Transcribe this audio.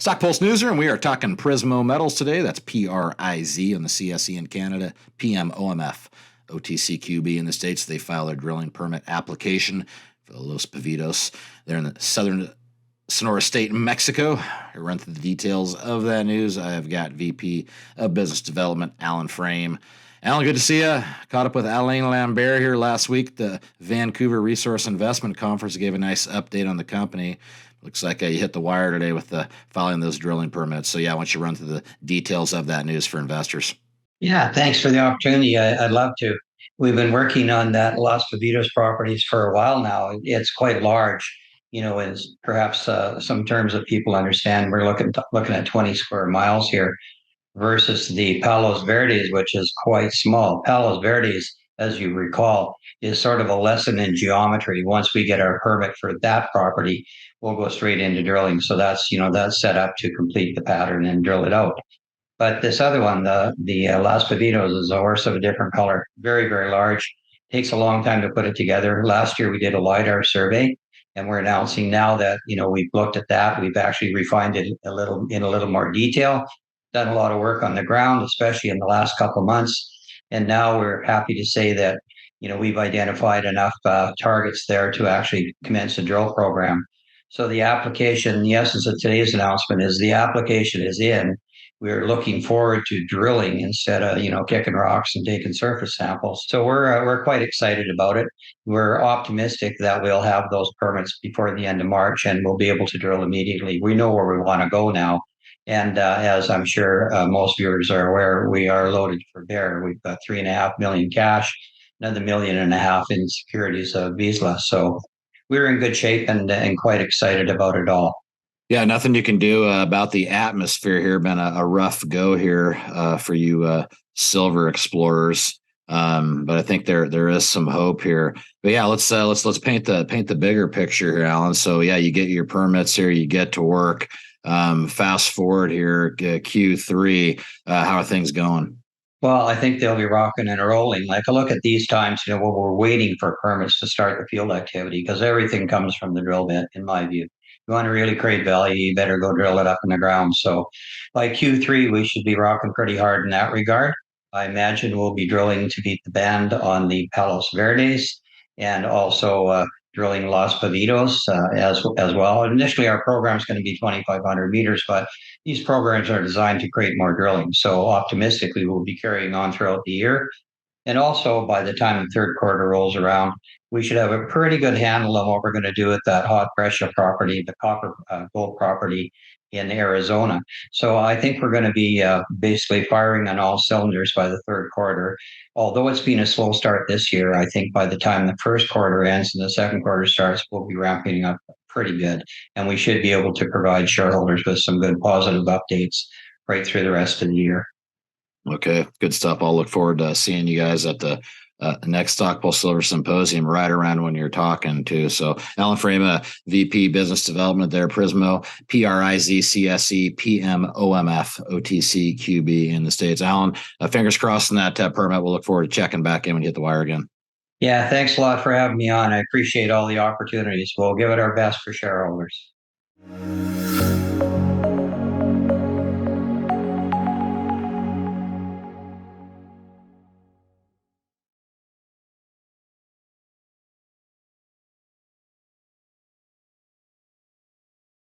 StockPulse Newsroom, we are talking Prismo Metals today. That's PRIZ on the CSE in Canada, PMOMF, OTCQB in the States. They filed their drilling permit application for the Los Pavitos. They're in the southern Sonora State in Mexico. I run through the details of that news. I've got VP of Business Development, Allan Frame. Allan, good to see you. Caught up with Alain Lambert here last week. The Vancouver Resource Investment Conference gave a nice update on the company. Looks like you hit the wire today with filing those drilling permits. So, yeah, I want you to run through the details of that news for investors. Yeah, thanks for the opportunity. I'd love to. We've been working on that Los Pavitos properties for a while now. It's quite large, as perhaps some terms that people understand. We're looking at 20 square miles here versus the Palos Verdes, which is quite small. Palos Verdes, as you recall, is sort of a lesson in geometry. Once we get our permit for that property, we'll go straight into drilling. So that's set up to complete the pattern and drill it out. But this other one, the Los Pavitos, is a horse of a different color. Very, very large. Takes a long time to put it together. Last year we did a LiDAR survey, and we're announcing now that we've looked at that. We've actually refined it in a little more detail. Done a lot of work on the ground, especially in the last couple of months. And now we're happy to say that we've identified enough targets there to actually commence a drill program. So the application, the essence of today's announcement is the application is in. We're looking forward to drilling instead of kicking rocks and taking surface samples. So we're quite excited about it. We're optimistic that we'll have those permits before the end of March, and we'll be able to drill immediately. We know where we want to go now. And as I'm sure most viewers are aware, we are loaded for bear. We've got $3.5 million cash, another $1.5 million in securities of Vizsla. So we're in good shape and quite excited about it all. Yeah, nothing you can do about the atmosphere here. Been a rough go here for you silver explorers, but I think there is some hope here. But yeah, let's paint the bigger picture here, Allan. So yeah, you get your permits here, you get to work. Fast forward here, Q3. How are things going? Well, I think they'll be rocking and rolling. Like, I look at these times, where we're waiting for permits to start the field activity, because everything comes from the drill bit, in my view. You want to really create value, you better go drill it up in the ground. So by Q3, we should be rocking pretty hard in that regard. I imagine we'll be drilling to beat the band on the Palos Verdes, and also drilling Los Pavitos as well. Initially, our program is going to be 2,500 meters, but these programs are designed to create more drilling. So optimistically, we'll be carrying on throughout the year. And also, by the time the third quarter rolls around, we should have a pretty good handle on what we're going to do with that hot pressure property, the copper gold property in Arizona. So I think we're going to be basically firing on all cylinders by the third quarter. Although it's been a slow start this year, I think by the time the first quarter ends and the second quarter starts, we'll be ramping up pretty good. And we should be able to provide shareholders with some good positive updates right through the rest of the year. Okay, good stuff. I'll look forward to seeing you guys at the next StockPulse Silver Symposium right around when you're talking too. So Allan Frame, VP Business Development there, Prismo, PRIZ, CSE, PMOMF, OTCQB in the States. Allan, fingers crossed on that permit. We'll look forward to checking back in when you hit the wire again. Yeah, thanks a lot for having me on. I appreciate all the opportunities. We'll give it our best for shareholders.